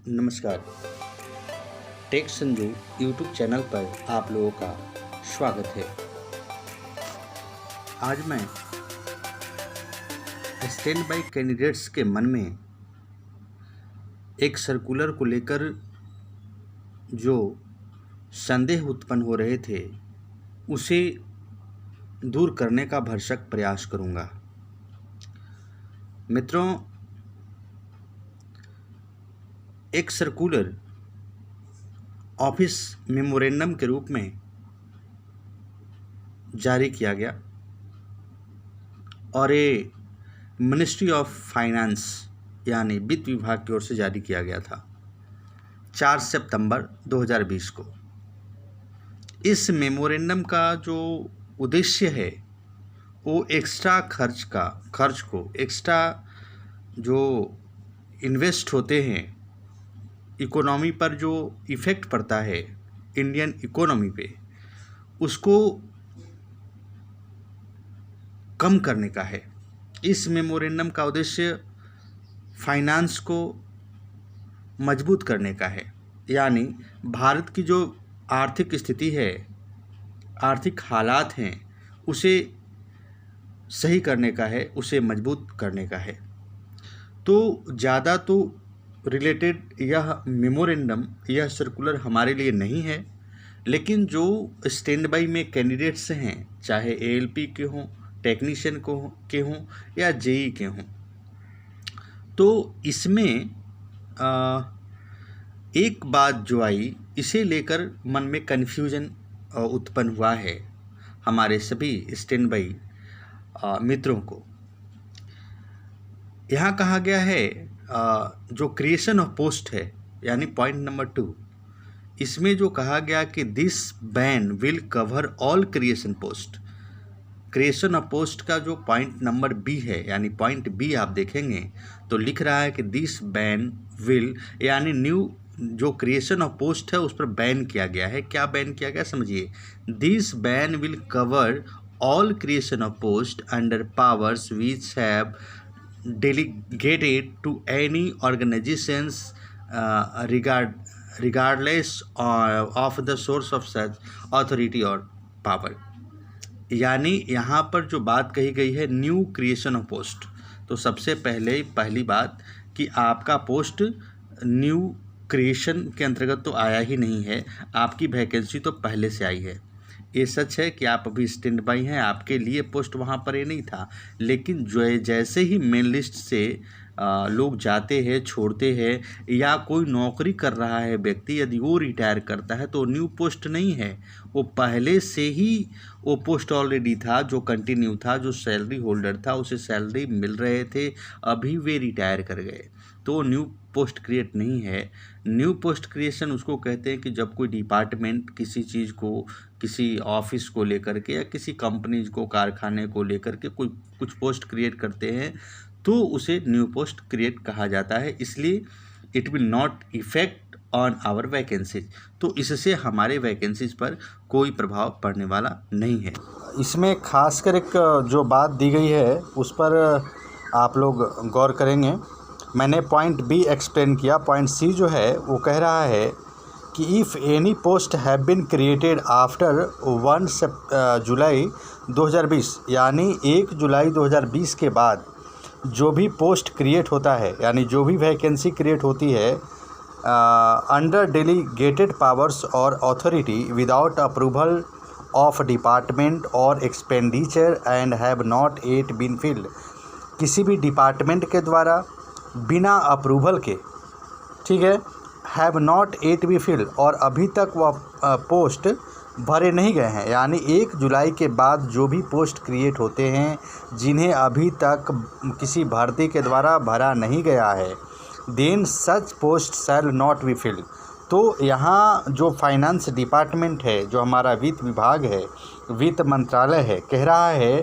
नमस्कार। Take Sanju YouTube channel पर आप लोगों का स्वागत है। आज मैं स्टैंड बाई कैंडिडेट्स के मन में एक सर्कुलर को लेकर जो संदेह उत्पन्न हो रहे थे उसे दूर करने का भरसक प्रयास करूंगा। मित्रों, एक सर्कुलर ऑफिस मेमोरेंडम के रूप में जारी किया गया और ये मिनिस्ट्री ऑफ फाइनेंस यानी वित्त विभाग की ओर से जारी किया गया था 4 सितंबर 2020 को। इस मेमोरेंडम का जो उद्देश्य है वो एक्स्ट्रा खर्च को एक्स्ट्रा जो इन्वेस्ट होते हैं, इकोनॉमी पर जो इफ़ेक्ट पड़ता है इंडियन इकोनॉमी पे, उसको कम करने का है। इस मेमोरेंडम का उद्देश्य फाइनेंस को मजबूत करने का है, यानी भारत की जो आर्थिक स्थिति है, आर्थिक हालात हैं, उसे सही करने का है, उसे मजबूत करने का है। तो ज़्यादा तो रिलेटेड यह मेमोरेंडम, यह सर्कुलर हमारे लिए नहीं है, लेकिन जो स्टैंड बाई में कैंडिडेट्स हैं, चाहे एएलपी के हों, टेक्नीशियन के हों या जेई के हों, तो इसमें एक बात जो आई, इसे लेकर मन में कन्फ्यूजन उत्पन्न हुआ है हमारे सभी स्टैंड बाई मित्रों को। यहाँ कहा गया है जो क्रिएशन ऑफ पोस्ट है, यानी पॉइंट नंबर 2, इसमें जो कहा गया कि this ban will cover all creation post. Creation of post का जो पॉइंट नंबर बी है, यानी पॉइंट बी आप देखेंगे तो लिख रहा है कि दिस बैन विल, यानी न्यू जो क्रिएशन ऑफ पोस्ट है उस पर बैन किया गया है। क्या बैन किया गया समझिए। This ban will cover all creation of post under powers which have delegated to any organizations regardless of the source of such authority or power। यानी यहाँ पर जो बात कही गई है न्यू क्रिएशन ऑफ पोस्ट, तो सबसे पहली बात कि आपका पोस्ट न्यू क्रिएशन के अंतर्गत तो आया ही नहीं है, आपकी वैकेंसी तो पहले से आई है। ये सच है कि आप अभी स्टैंड बाई हैं, आपके लिए पोस्ट वहाँ पर ये नहीं था, लेकिन जो जैसे ही मेन लिस्ट से लोग जाते हैं, छोड़ते हैं, या कोई नौकरी कर रहा है व्यक्ति, यदि वो रिटायर करता है तो न्यू पोस्ट नहीं है, वो पहले से ही वो पोस्ट ऑलरेडी था, जो कंटिन्यू था, जो सैलरी होल्डर था उसे सैलरी मिल रहे थे, अभी वे रिटायर कर गए, तो न्यू पोस्ट क्रिएट नहीं है। न्यू पोस्ट क्रिएशन उसको कहते हैं कि जब कोई डिपार्टमेंट किसी चीज़ को, किसी ऑफिस को लेकर के या किसी कंपनीज को, कारखाने को लेकर के कोई कुछ पोस्ट क्रिएट करते हैं तो उसे न्यू पोस्ट क्रिएट कहा जाता है। इसलिए it will not effect on our vacancies, तो इससे हमारे वैकेंसीज पर कोई प्रभाव पड़ने वाला नहीं है। इसमें खासकर एक जो बात दी गई है उस पर आप लोग गौर करेंगे। मैंने पॉइंट बी एक्सप्लेन किया। पॉइंट सी जो है वो कह रहा है कि if any post have been created after 1 July 2020, यानी 1 जुलाई 2020 के बाद जो भी पोस्ट क्रिएट होता है, यानी जो भी वैकेंसी क्रिएट होती है अंडर डेलीगेटेड पावर्स और authority without approval of department और expenditure and have not yet been filled, किसी भी डिपार्टमेंट के द्वारा बिना अप्रूवल के, ठीक है, have not eight be filled, और अभी तक वह पोस्ट भरे नहीं गए हैं, यानी 1 जुलाई के बाद जो भी पोस्ट क्रिएट होते हैं जिन्हें अभी तक किसी भर्ती के द्वारा भरा नहीं गया है, then such post shall not be filled. तो यहाँ जो फाइनेंस डिपार्टमेंट है, जो हमारा वित्त विभाग है, वित्त मंत्रालय है, कह रहा है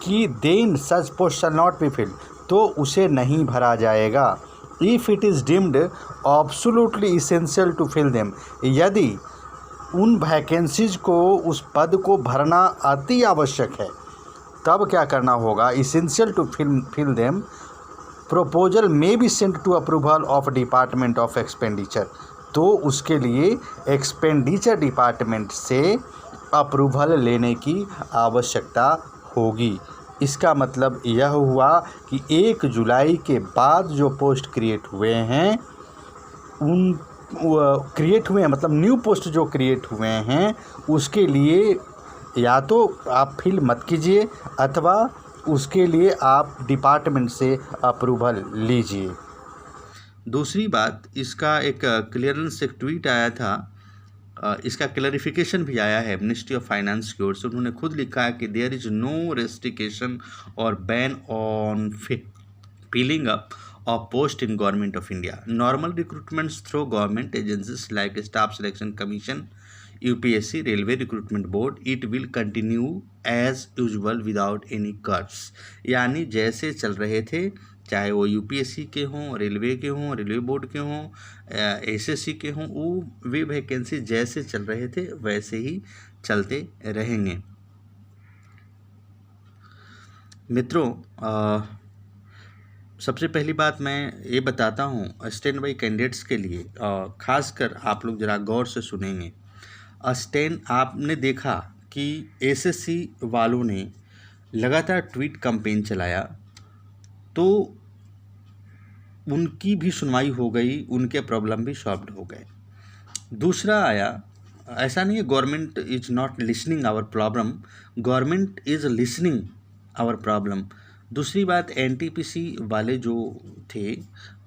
कि then such post shall not be filled, तो उसे नहीं भरा जाएगा। If it is deemed absolutely essential to fill them, यदि उन वैकेंसीज को, उस पद को भरना अति आवश्यक है, तब क्या करना होगा, essential to fill them, proposal may be sent to approval of Department of Expenditure। तो उसके लिए एक्सपेंडिचर डिपार्टमेंट से अप्रूवल लेने की आवश्यकता होगी। इसका मतलब यह हुआ कि 1 जुलाई के बाद जो पोस्ट क्रिएट हुए हैं मतलब न्यू पोस्ट जो क्रिएट हुए हैं उसके लिए या तो आप फिल मत कीजिए अथवा उसके लिए आप डिपार्टमेंट से अप्रूवल लीजिए। दूसरी बात, इसका एक क्लियरेंस एक ट्वीट आया था, इसका क्लैरिफिकेशन भी आया है मिनिस्ट्री ऑफ फाइनेंस की ओर से। उन्होंने खुद लिखा है कि देयर इज़ नो रेस्ट्रिक्शन और ban on filling up of post in government of India. Normal recruitments through government agencies like staff selection commission, UPSC, railway recruitment board, it will continue as usual without any cuts. यानी जैसे चल रहे थे, चाहे वो UPSC के हों, railway के हों, रेलवे बोर्ड के हों, एसएससी के हों, वो वे वैकेंसी जैसे चल रहे थे वैसे ही चलते रहेंगे। मित्रों, सबसे पहली बात मैं ये बताता हूँ स्टैंड बाई कैंडिडेट्स के लिए, खासकर आप लोग ज़रा गौर से सुनेंगे। स्टैंड आपने देखा कि एसएससी वालों ने लगातार ट्वीट कैंपेन चलाया तो उनकी भी सुनवाई हो गई, उनके प्रॉब्लम भी सॉल्व हो गए। दूसरा आया, ऐसा नहीं है government is not listening our problem, government is listening our problem. दूसरी बात, एनटीपीसी वाले जो थे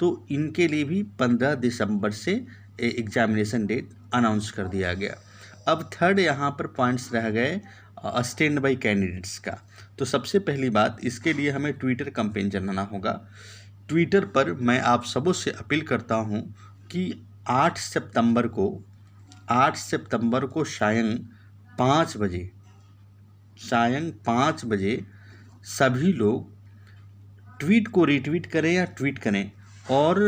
तो इनके लिए भी 15 दिसंबर से एग्जामिनेशन डेट अनाउंस कर दिया गया। अब थर्ड यहाँ पर पॉइंट्स रह गए स्टैंड बाई कैंडिडेट्स का। तो सबसे पहली बात, इसके लिए हमें ट्विटर कैंपेन चलाना होगा। ट्विटर पर मैं आप सबों से अपील करता हूँ कि 8 सितंबर को सायं 5 बजे सभी लोग ट्वीट को रीट्वीट करें या ट्वीट करें और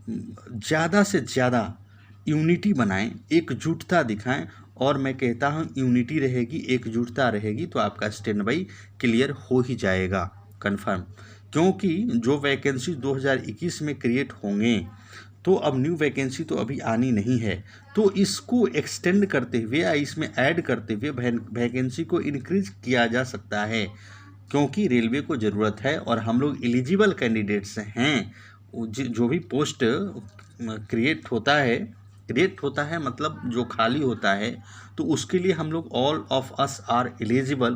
ज़्यादा से ज़्यादा यूनिटी बनाएं, एकजुटता दिखाएं। और मैं कहता हूं यूनिटी रहेगी, एकजुटता रहेगी तो आपका स्टैंड बाई क्लियर हो ही जाएगा कंफर्म। क्योंकि जो वैकेंसी 2021 में क्रिएट होंगे तो अब न्यू वैकेंसी तो अभी आनी नहीं है, तो इसको एक्सटेंड करते हुए या इसमें ऐड करते हुए वैकेंसी को इंक्रीज किया जा सकता है। क्योंकि रेलवे को ज़रूरत है और हम लोग एलिजिबल कैंडिडेट्स हैं। जो भी पोस्ट क्रिएट होता है मतलब जो खाली होता है, तो उसके लिए हम लोग all of us are eligible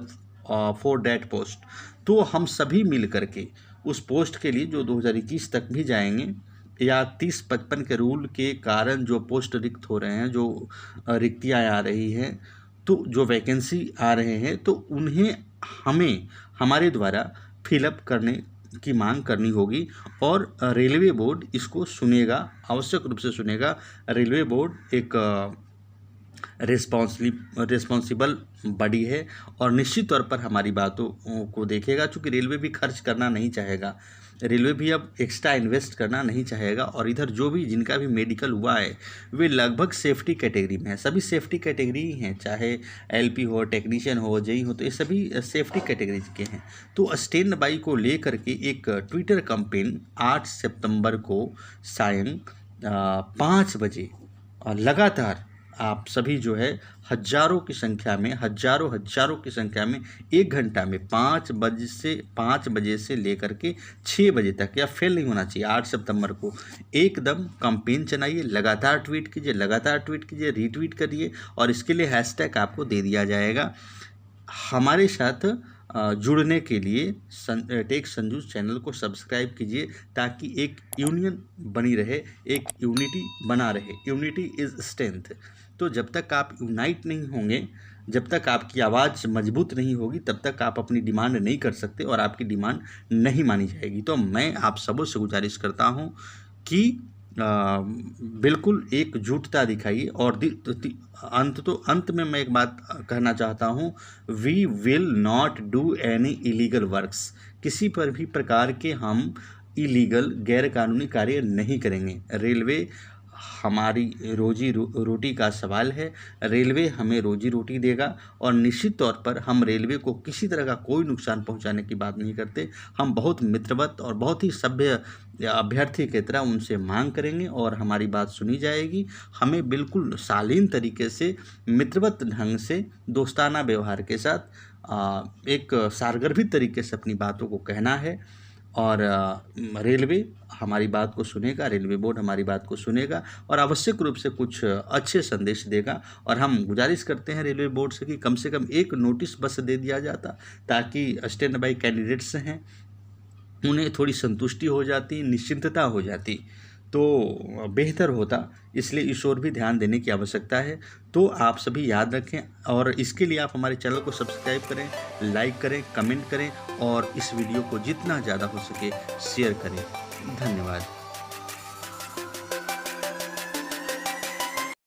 for that post. तो हम सभी मिल करके उस पोस्ट के लिए जो 2021 तक भी जाएंगे या 30-55 के रूल के कारण जो पोस्ट रिक्त हो रहे हैं, जो रिक्तियाँ आ रही हैं, तो जो वैकेंसी आ रहे हैं, तो उन्हें हमें हमारे द्वारा फिलअप करने की मांग करनी होगी। और रेलवे बोर्ड इसको सुनेगा, आवश्यक रूप से सुनेगा। रेलवे बोर्ड एक रिस्पॉन्सिबल बॉडी है और निश्चित तौर पर हमारी बातों को देखेगा। चूँकि रेलवे भी खर्च करना नहीं चाहेगा, रेलवे भी अब एक्स्ट्रा इन्वेस्ट करना नहीं चाहेगा। और इधर जो भी जिनका भी मेडिकल हुआ है वे लगभग सेफ्टी कैटेगरी में है, सभी सेफ्टी कैटेगरी ही हैं, चाहे एलपी हो, टेक्नीशियन हो, जेई हो, तो ये सभी सेफ्टी कैटेगरी के हैं। तो स्टैंड बाई को लेकर के एक ट्विटर कैंपेन 8 सितंबर को सायं 5 बजे लगातार आप सभी जो है हजारों की संख्या में 1 घंटा में 5 बजे से लेकर के 6 बजे तक, या फेल नहीं होना चाहिए। 8 सितंबर को एकदम कैंपेन चलाइए, लगातार ट्वीट कीजिए, रीट्वीट करिए और इसके लिए हैशटैग आपको दे दिया जाएगा। हमारे साथ जुड़ने के लिए टेक संजू चैनल को सब्सक्राइब कीजिए ताकि एक यूनियन बनी रहे, एक यूनिटी बना रहे। Unity is strength. तो जब तक आप यूनाइट नहीं होंगे, जब तक आपकी आवाज़ मजबूत नहीं होगी, तब तक आप अपनी डिमांड नहीं कर सकते और आपकी डिमांड नहीं मानी जाएगी। तो मैं आप सबों से गुजारिश करता हूं कि बिल्कुल एकजुटता दिखाइए। और अंत में मैं एक बात कहना चाहता हूं, we will not do any illegal works. किसी पर भी प्रकार के हम इलीगल गैर कानूनी कार्य नहीं करेंगे। रेलवे हमारी रोजी रोटी का सवाल है। रेलवे हमें रोजी रोटी देगा और निश्चित तौर पर हम रेलवे को किसी तरह का कोई नुकसान पहुंचाने की बात नहीं करते। हम बहुत मित्रवत और बहुत ही सभ्य अभ्यर्थी की तरह उनसे मांग करेंगे और हमारी बात सुनी जाएगी। हमें बिल्कुल शालीन तरीके से, मित्रवत ढंग से, दोस्ताना व्यवहार के साथ एक सारगर्भित तरीके से अपनी बातों को कहना है और रेलवे हमारी बात को सुनेगा, रेलवे बोर्ड हमारी बात को सुनेगा और आवश्यक रूप से कुछ अच्छे संदेश देगा। और हम गुजारिश करते हैं रेलवे बोर्ड से कम एक नोटिस बस दे दिया जाता, ताकि स्टैंड बाई कैंडिडेट्स हैं उन्हें थोड़ी संतुष्टि हो जाती, निश्चिंतता हो जाती तो बेहतर होता। इसलिए इस ओर भी ध्यान देने की आवश्यकता है। तो आप सभी याद रखें और इसके लिए आप हमारे चैनल को सब्सक्राइब करें, लाइक करें, कमेंट करें और इस वीडियो को जितना ज़्यादा हो सके शेयर करें। धन्यवाद।